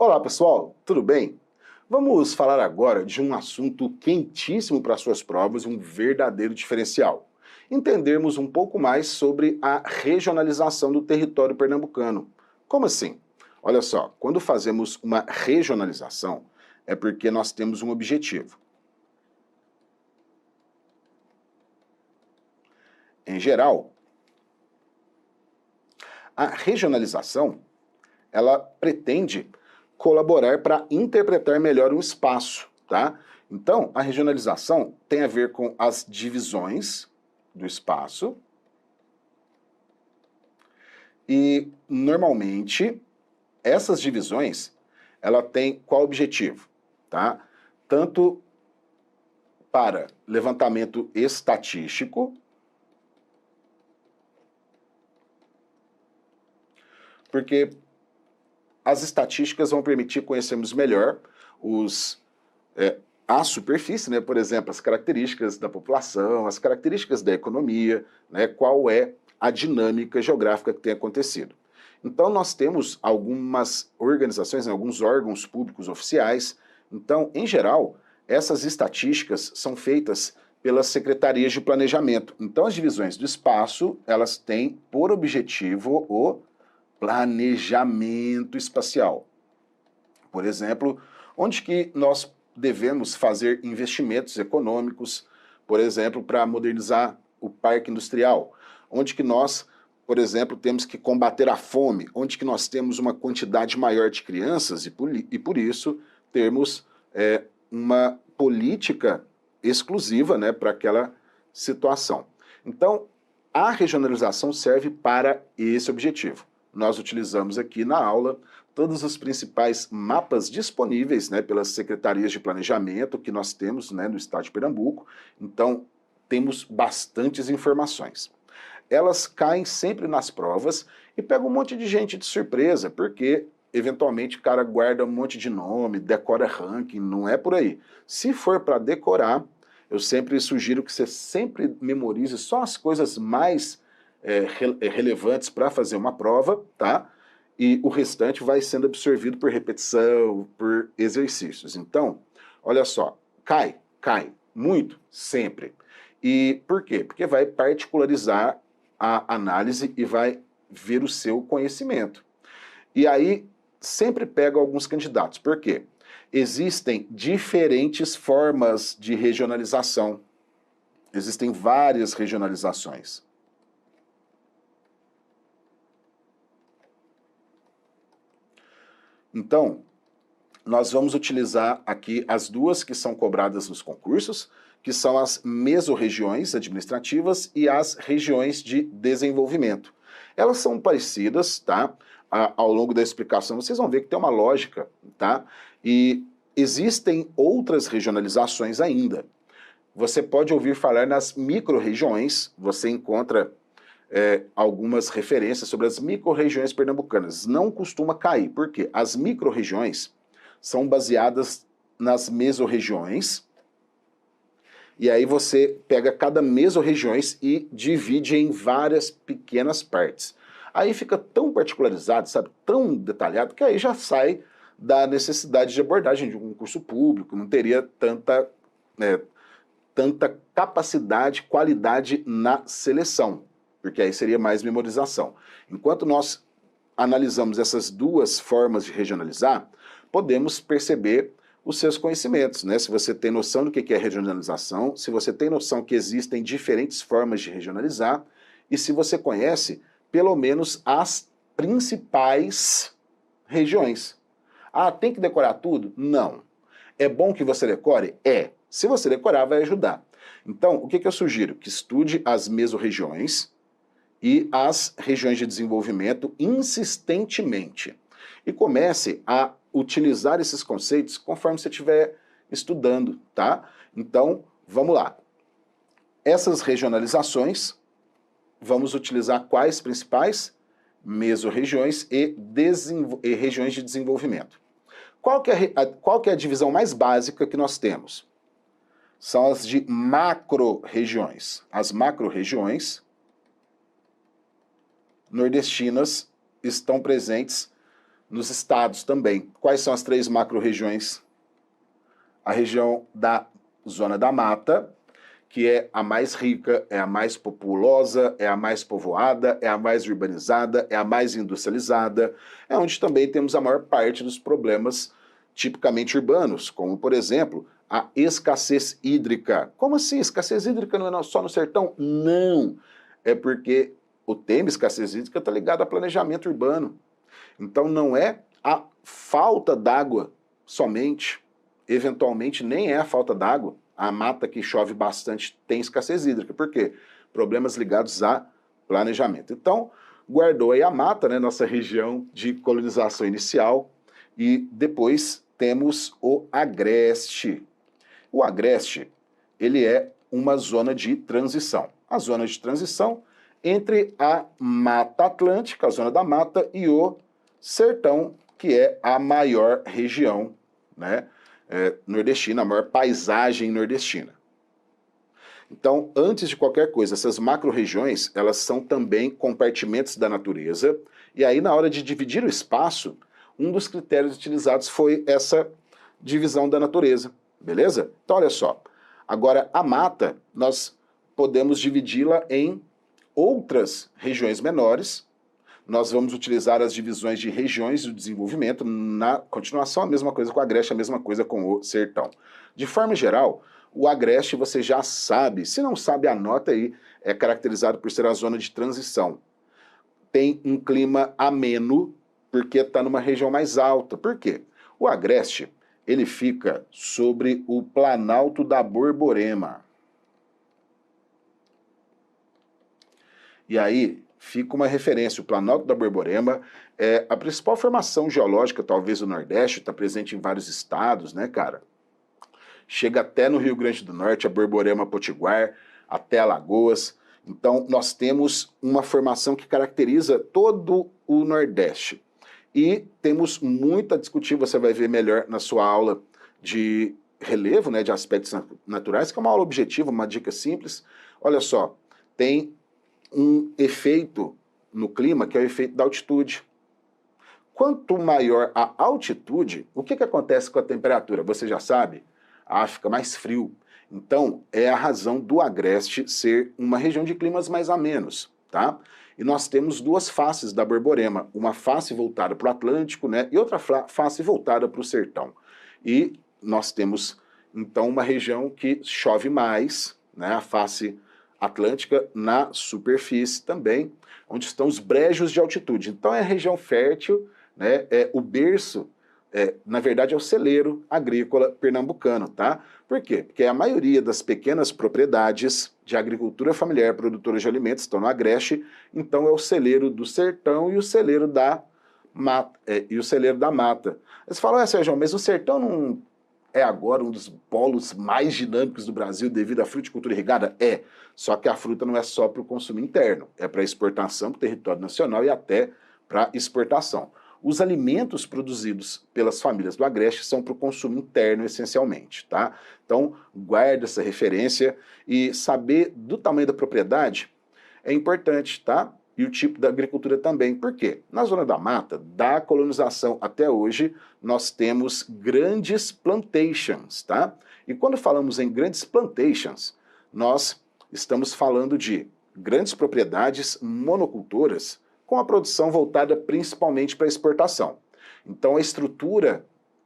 Olá pessoal, tudo bem? Vamos falar agora de um assunto quentíssimo para suas provas, um verdadeiro diferencial. Entendermos um pouco mais sobre a regionalização do território pernambucano. Como assim? Olha só, quando fazemos uma regionalização, é porque nós temos um objetivo. Em geral, a regionalização, ela pretende colaborar para interpretar melhor um espaço, tá? Então, a regionalização tem a ver com as divisões do espaço e, normalmente, essas divisões, ela tem qual objetivo, tá? Tanto para levantamento estatístico, porque as estatísticas vão permitir conhecermos melhor a superfície, né? Por exemplo, as características da população, as características da economia, né? Qual é a dinâmica geográfica que tem acontecido. Então, nós temos algumas organizações, né? Alguns órgãos públicos oficiais. Então, em geral, essas estatísticas são feitas pelas secretarias de planejamento. Então, as divisões do espaço, elas têm por objetivo o planejamento espacial. Por exemplo, onde que nós devemos fazer investimentos econômicos, por exemplo, para modernizar o parque industrial, onde que nós, por exemplo, temos que combater a fome, onde que nós temos uma quantidade maior de crianças e por isso termos uma política exclusiva, né, para aquela situação. Então, a regionalização serve para esse objetivo. Nós utilizamos aqui na aula todos os principais mapas disponíveis, né, pelas secretarias de planejamento que nós temos, né, no estado de Pernambuco. Então, temos bastantes informações. Elas caem sempre nas provas e pegam um monte de gente de surpresa, porque eventualmente o cara guarda um monte de nome, decora ranking, não é por aí. Se for para decorar, eu sempre sugiro que você sempre memorize só as coisas mais relevantes para fazer uma prova, tá? E o restante vai sendo absorvido por repetição, por exercícios. Então, olha só, cai muito, sempre. E por quê? Porque vai particularizar a análise e vai ver o seu conhecimento. E aí, sempre pega alguns candidatos. Por quê? Existem diferentes formas de regionalização. Existem várias regionalizações. Então, nós vamos utilizar aqui as duas que são cobradas nos concursos, que são as mesorregiões administrativas e as regiões de desenvolvimento. Elas são parecidas, tá? Ao longo da explicação vocês vão ver que tem uma lógica, tá? E existem outras regionalizações ainda. Você pode ouvir falar nas micro-regiões, você encontra algumas referências sobre as micro-regiões pernambucanas. Não costuma cair, porque as micro-regiões são baseadas nas mesorregiões, e aí você pega cada mesorregiões e divide em várias pequenas partes. Aí fica tão particularizado, sabe, tão detalhado, que aí já sai da necessidade de abordagem de um concurso público, não teria tanta capacidade, qualidade na seleção, porque aí seria mais memorização. Enquanto nós analisamos essas duas formas de regionalizar, podemos perceber os seus conhecimentos, né? Se você tem noção do que é regionalização, se você tem noção que existem diferentes formas de regionalizar, e se você conhece, pelo menos, as principais regiões. Ah, tem que decorar tudo? Não. É bom que você decore? É. Se você decorar, vai ajudar. Então, o que eu sugiro? Que estude as mesorregiões e as regiões de desenvolvimento insistentemente. E comece a utilizar esses conceitos conforme você estiver estudando, tá? Então, vamos lá. Essas regionalizações, vamos utilizar quais principais? Mesorregiões e regiões de desenvolvimento. Qual que é a divisão mais básica que nós temos? São as de macro-regiões. As macro-regiões nordestinas estão presentes nos estados também. Quais são as 3 macro-regiões? A região da Zona da Mata, que é a mais rica, é a mais populosa, é a mais povoada, é a mais urbanizada, é a mais industrializada, é onde também temos a maior parte dos problemas tipicamente urbanos, como, por exemplo, a escassez hídrica. Como assim? Escassez hídrica não é só no sertão? Não! É porque o tema escassez hídrica está ligado a planejamento urbano. Então não é a falta d'água somente, eventualmente nem é a falta d'água. A mata que chove bastante tem escassez hídrica. Por quê? Problemas ligados a planejamento. Então, guardou aí a mata, né, nossa região de colonização inicial, e depois temos o agreste. O agreste, ele é uma zona de transição. A zona de transição entre a Mata Atlântica, a zona da mata, e o sertão, que é a maior região, né, nordestina, a maior paisagem nordestina. Então, antes de qualquer coisa, essas macro-regiões, elas são também compartimentos da natureza, e aí na hora de dividir o espaço, um dos critérios utilizados foi essa divisão da natureza, beleza? Então, olha só, agora a mata, nós podemos dividi-la em outras regiões menores. Nós vamos utilizar as divisões de regiões do desenvolvimento, na continuação a mesma coisa com o agreste, a mesma coisa com o sertão. De forma geral, o agreste você já sabe, se não sabe, anota aí, é caracterizado por ser a zona de transição. Tem um clima ameno, porque está numa região mais alta. Por quê? O agreste, ele fica sobre o Planalto da Borborema. E aí fica uma referência, o Planalto da Borborema é a principal formação geológica, talvez, do Nordeste, está presente em vários estados, né, cara? Chega até no Rio Grande do Norte, a Borborema Potiguar, até Alagoas. Então, nós temos uma formação que caracteriza todo o Nordeste. E temos muito a discutir, você vai ver melhor na sua aula de relevo, né, de aspectos naturais, que é uma aula objetiva, uma dica simples. Olha só, tem um efeito no clima, que é o efeito da altitude. Quanto maior a altitude, o que acontece com a temperatura? Você já sabe? Fica mais frio. Então, é a razão do agreste ser uma região de climas mais amenos, tá? E nós temos 2 faces da Borborema, uma face voltada para o Atlântico, né, e outra face voltada para o sertão. E nós temos, então, uma região que chove mais, né, a face atlântica na superfície também, onde estão os brejos de altitude. Então é a região fértil, né, é o berço, na verdade é o celeiro agrícola pernambucano, tá? Por quê? Porque a maioria das pequenas propriedades de agricultura familiar produtoras de alimentos estão no agreste, então é o celeiro do sertão e o celeiro da mata. Aí você fala, Sérgio, mas o sertão não é agora um dos polos mais dinâmicos do Brasil devido à fruticultura irrigada? É, só que a fruta não é só para o consumo interno, é para exportação para o território nacional e até para exportação. Os alimentos produzidos pelas famílias do agreste são para o consumo interno essencialmente, tá? Então, guarda essa referência e saber do tamanho da propriedade é importante, tá? E o tipo da agricultura também. Por quê? Na zona da mata, da colonização até hoje, nós temos grandes plantations, tá? E quando falamos em grandes plantations, nós estamos falando de grandes propriedades monocultoras com a produção voltada principalmente para exportação. Então a estrutura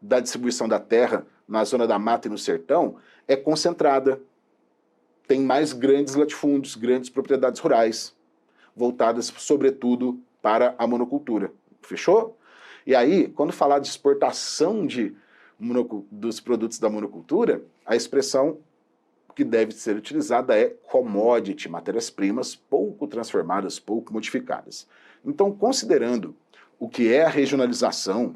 da distribuição da terra na zona da mata e no sertão é concentrada. Tem mais grandes latifúndios, grandes propriedades rurais, voltadas sobretudo para a monocultura. Fechou? E aí, quando falar de exportação dos produtos da monocultura, a expressão que deve ser utilizada é commodity, matérias-primas pouco transformadas, pouco modificadas. Então, considerando o que é a regionalização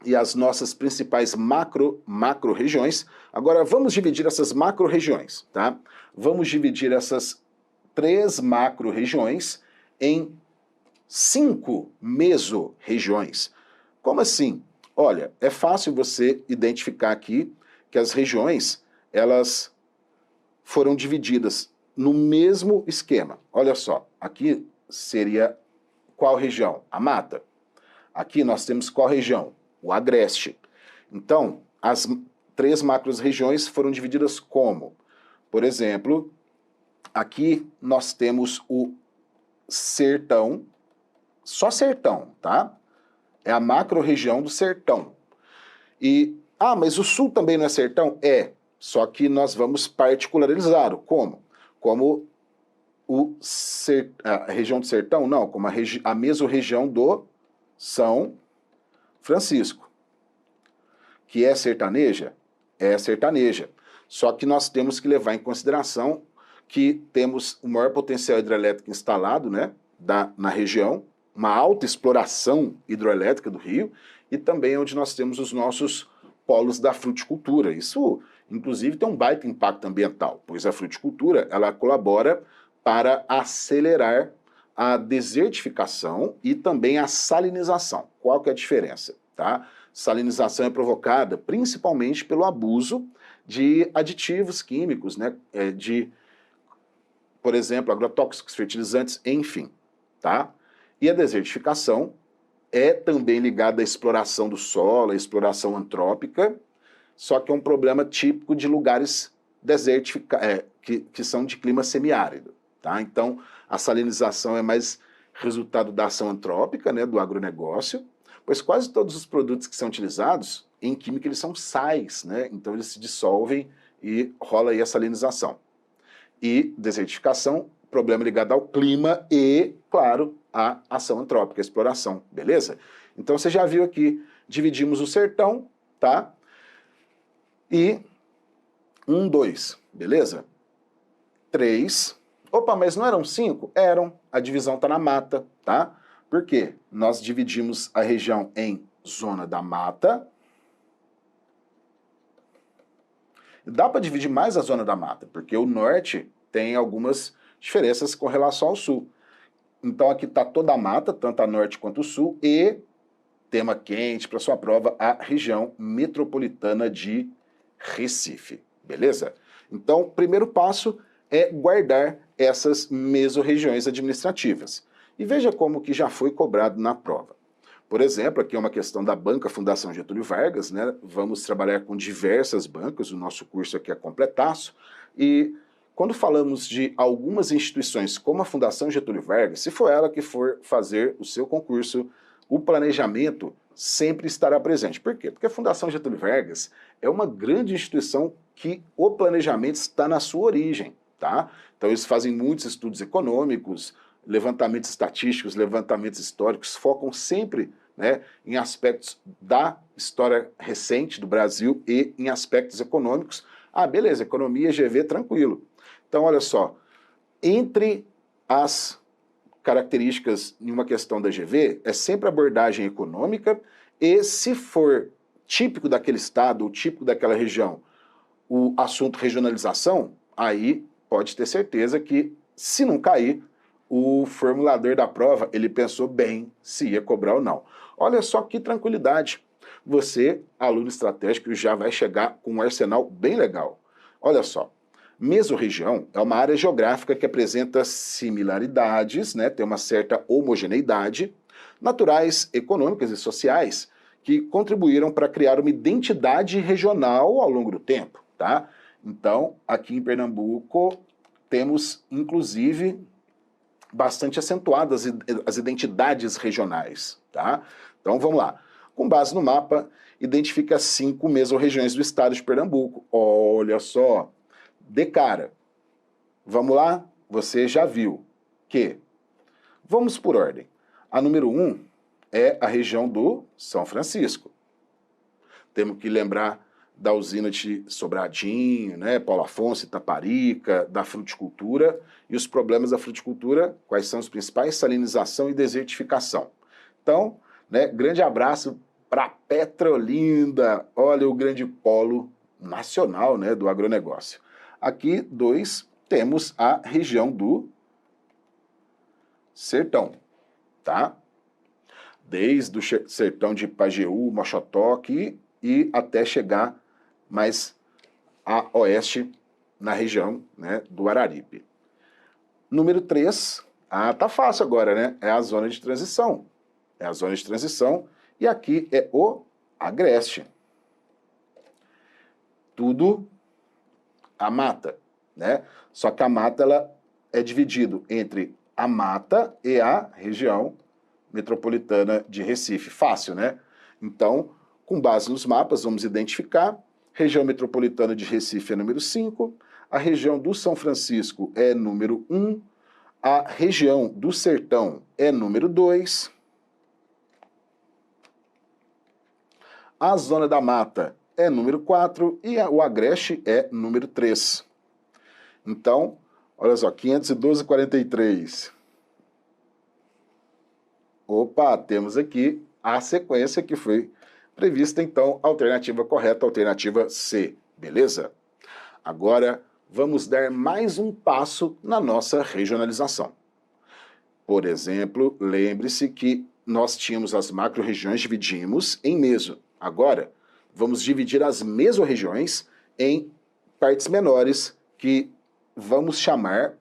e as nossas principais macro-regiões, agora vamos dividir essas macro-regiões, tá? Vamos dividir essas 3 macro-regiões em 5 meso-regiões. Como assim? Olha, é fácil você identificar aqui que as regiões, elas foram divididas no mesmo esquema. Olha só, aqui seria qual região? A mata. Aqui nós temos qual região? O Agreste. Então, as 3 macro-regiões foram divididas como? Por exemplo, aqui nós temos o Sertão, só Sertão, tá? É a macro-região do Sertão. Mas o Sul também não é Sertão? É, só que nós vamos particularizar. Como? Como a região do Sertão? Não, como a mesorregião do São Francisco. Que é sertaneja? É sertaneja. Só que nós temos que levar em consideração que temos o maior potencial hidrelétrico instalado, né, na região, uma alta exploração hidrelétrica do rio, e também onde nós temos os nossos polos da fruticultura. Isso, inclusive, tem um baita impacto ambiental, pois a fruticultura ela colabora para acelerar a desertificação e também a salinização. Qual que é a diferença? Tá? Salinização é provocada principalmente pelo abuso de aditivos químicos, né, por exemplo, agrotóxicos, fertilizantes, enfim. Tá? E a desertificação é também ligada à exploração do solo, à exploração antrópica, só que é um problema típico de lugares desertificados, que são de clima semiárido. Tá? Então, a salinização é mais resultado da ação antrópica, né, do agronegócio, pois quase todos os produtos que são utilizados em química eles são sais, né? Então eles se dissolvem e rola aí a salinização. E desertificação, problema ligado ao clima e, claro, a ação antrópica, a exploração, beleza? Então você já viu aqui, dividimos o sertão, tá? E 1, 2, beleza? 3, opa, mas não eram 5? Eram, a divisão está na mata, tá? Por quê? Nós dividimos a região em zona da mata. Dá para dividir mais a zona da mata, porque o norte tem algumas diferenças com relação ao sul. Então aqui está toda a mata, tanto a norte quanto o sul, e tema quente para sua prova, a região metropolitana de Recife, beleza? Então, o primeiro passo é guardar essas mesorregiões administrativas. E veja como que já foi cobrado na prova. Por exemplo, aqui é uma questão da Banca Fundação Getúlio Vargas, né? Vamos trabalhar com diversas bancas, o nosso curso aqui é completaço, e quando falamos de algumas instituições como a Fundação Getúlio Vargas, se for ela que for fazer o seu concurso, o planejamento sempre estará presente. Por quê? Porque a Fundação Getúlio Vargas é uma grande instituição que o planejamento está na sua origem, tá? Então eles fazem muitos estudos econômicos, levantamentos estatísticos, levantamentos históricos, focam sempre, né, em aspectos da história recente do Brasil e em aspectos econômicos. Ah, beleza, economia, GV, tranquilo. Então, olha só, entre as características em uma questão da GV, é sempre abordagem econômica e, se for típico daquele estado ou típico daquela região, o assunto regionalização, aí pode ter certeza que, se não cair, o formulador da prova, ele pensou bem se ia cobrar ou não. Olha só que tranquilidade. Você, aluno estratégico, já vai chegar com um arsenal bem legal. Olha só, mesorregião é uma área geográfica que apresenta similaridades, né, tem uma certa homogeneidade, naturais, econômicas e sociais, que contribuíram para criar uma identidade regional ao longo do tempo, tá? Então, aqui em Pernambuco, temos, inclusive, bastante acentuadas as identidades regionais, tá? Então, vamos lá. Com base no mapa, identifica 5 mesorregiões do estado de Pernambuco. Olha só, de cara. Vamos lá? Você já viu que... Vamos por ordem. A número 1 é a região do São Francisco. Temos que lembrar da usina de Sobradinho, né, Paulo Afonso, Itaparica, da fruticultura. E os problemas da fruticultura, quais são os principais? Salinização e desertificação. Então, né, grande abraço para Petrolinda, olha o grande polo nacional, né, do agronegócio. Aqui, 2, temos a região do Sertão, tá? Desde o sertão de Pajeú, Mochotoque e até chegar mais a oeste, na região, né, do Araripe. Número 3, tá fácil agora, né? É a zona de transição. é a zona de transição, e aqui é o agreste. Tudo a mata, né? Só que a mata ela é dividido entre a mata e a região metropolitana de Recife. Fácil, né? Então, com base nos mapas, vamos identificar. Região metropolitana de Recife é número 5, a região do São Francisco é número 1, a região do Sertão é número 2, a zona da mata é número 4 e o agreste é número 3. Então, olha só, 512,43. Opa, temos aqui a sequência que foi prevista, então, alternativa correta, alternativa C, beleza? Agora, vamos dar mais um passo na nossa regionalização. Por exemplo, lembre-se que nós tínhamos as macro-regiões, dividimos em meso. Agora, vamos dividir as mesorregiões em partes menores, que vamos chamar,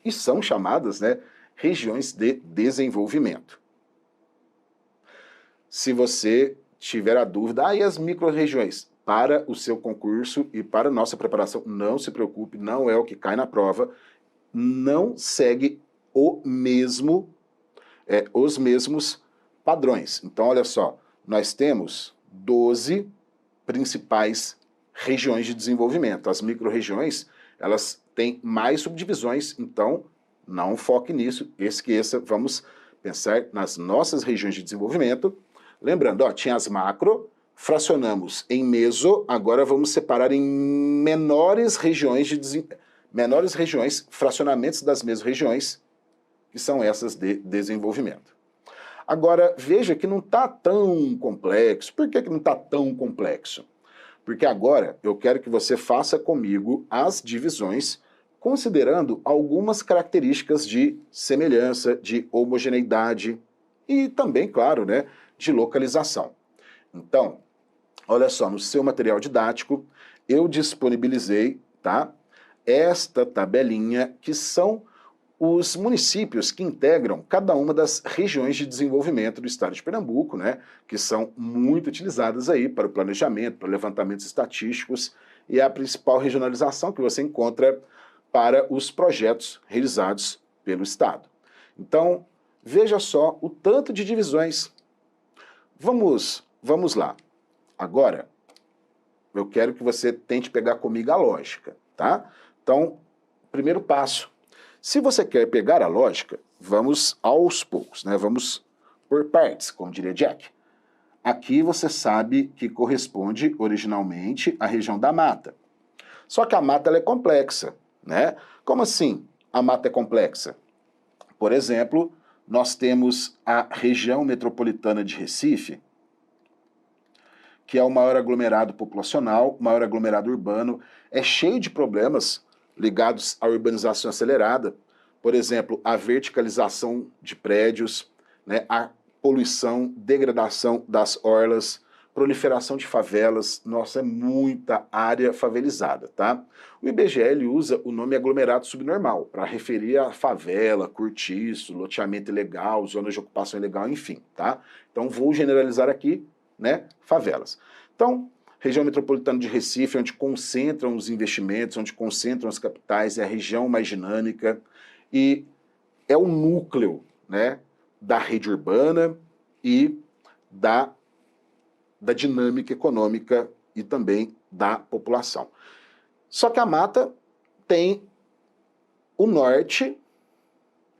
e são chamadas, né, regiões de desenvolvimento. Se você tiver a dúvida, e as micro-regiões? Para o seu concurso e para a nossa preparação, não se preocupe, não é o que cai na prova, não segue os mesmos padrões. Então, olha só, nós temos 12 principais regiões de desenvolvimento. As micro-regiões, elas têm mais subdivisões, então não foque nisso, esqueça, vamos pensar nas nossas regiões de desenvolvimento. Lembrando, ó, tinha as macro, fracionamos em meso, agora vamos separar em menores regiões, fracionamentos das mesorregiões, que são essas de desenvolvimento. Agora, veja que não está tão complexo. Por que não está tão complexo? Porque agora eu quero que você faça comigo as divisões, considerando algumas características de semelhança, de homogeneidade e também, claro, né, de localização. Então, olha só, no seu material didático, eu disponibilizei, tá, esta tabelinha, que são os municípios que integram cada uma das regiões de desenvolvimento do estado de Pernambuco, né, que são muito utilizadas aí para o planejamento, para levantamentos estatísticos, e é a principal regionalização que você encontra para os projetos realizados pelo estado. Então, veja só o tanto de divisões. Vamos lá. Agora, eu quero que você tente pegar comigo a lógica, tá? Então, primeiro passo. Se você quer pegar a lógica, vamos aos poucos, né? Vamos por partes, como diria Jack. Aqui você sabe que corresponde originalmente à região da mata. Só que a mata ela é complexa, né? Como assim a mata é complexa? Por exemplo, nós temos a região metropolitana de Recife, que é o maior aglomerado populacional, o maior aglomerado urbano, é cheio de problemas ligados à urbanização acelerada, por exemplo, a verticalização de prédios, né, a poluição, degradação das orlas, proliferação de favelas, nossa, é muita área favelizada, tá? O IBGE usa o nome aglomerado subnormal para referir a favela, cortiço, loteamento ilegal, zonas de ocupação ilegal, enfim, tá? Então vou generalizar aqui, né, favelas. Então, região metropolitana de Recife, onde concentram os investimentos, onde concentram as capitais, é a região mais dinâmica e é o núcleo, né, da rede urbana e da dinâmica econômica e também da população. Só que a mata tem o norte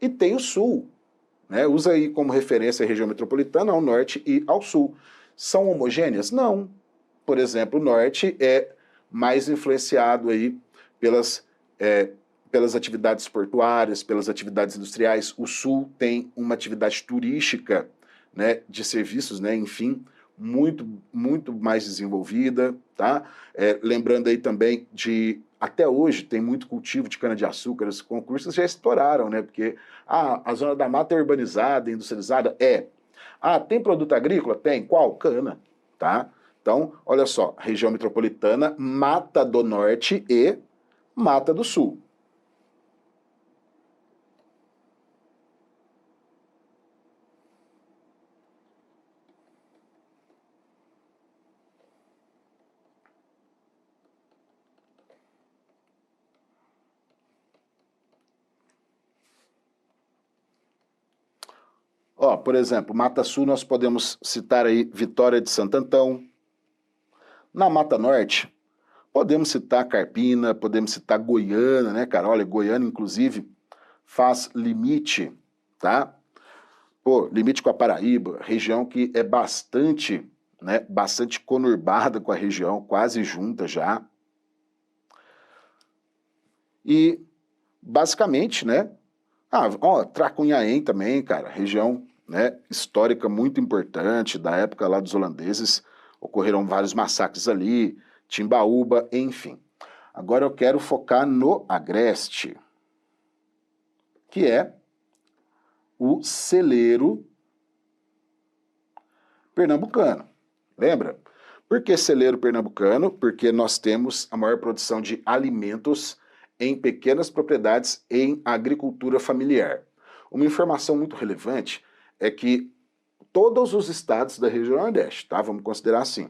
e tem o sul, né? Usa aí como referência a região metropolitana ao norte e ao sul. São homogêneas? Não. Por exemplo, o norte é mais influenciado aí pelas atividades portuárias, pelas atividades industriais. O sul tem uma atividade turística, né, de serviços, né, enfim, muito mais desenvolvida, tá? Lembrando aí também até hoje tem muito cultivo de cana-de-açúcar, os concursos já exploraram, né, porque a zona da mata é urbanizada, industrializada? Tem produto agrícola? Tem. Qual? Cana, tá? Então, olha só, região metropolitana, Mata do Norte e Mata do Sul. Ó, por exemplo, Mata Sul nós podemos citar aí Vitória de Santo Antão. Na Mata Norte, podemos citar Carpina, podemos citar Goiânia, né, cara? Olha, Goiânia, inclusive, faz limite, tá? Pô, limite com a Paraíba, região que é bastante, né, bastante conurbada com a região, quase junta já. E, basicamente, né, ó, Tracunhaém também, cara, região, né, histórica muito importante, da época lá dos holandeses, ocorreram vários massacres ali, Timbaúba, enfim. Agora eu quero focar no Agreste, que é o celeiro pernambucano. Lembra? Por que celeiro pernambucano? Porque nós temos a maior produção de alimentos em pequenas propriedades em agricultura familiar. Uma informação muito relevante é que todos os estados da região Nordeste, tá? Vamos considerar assim.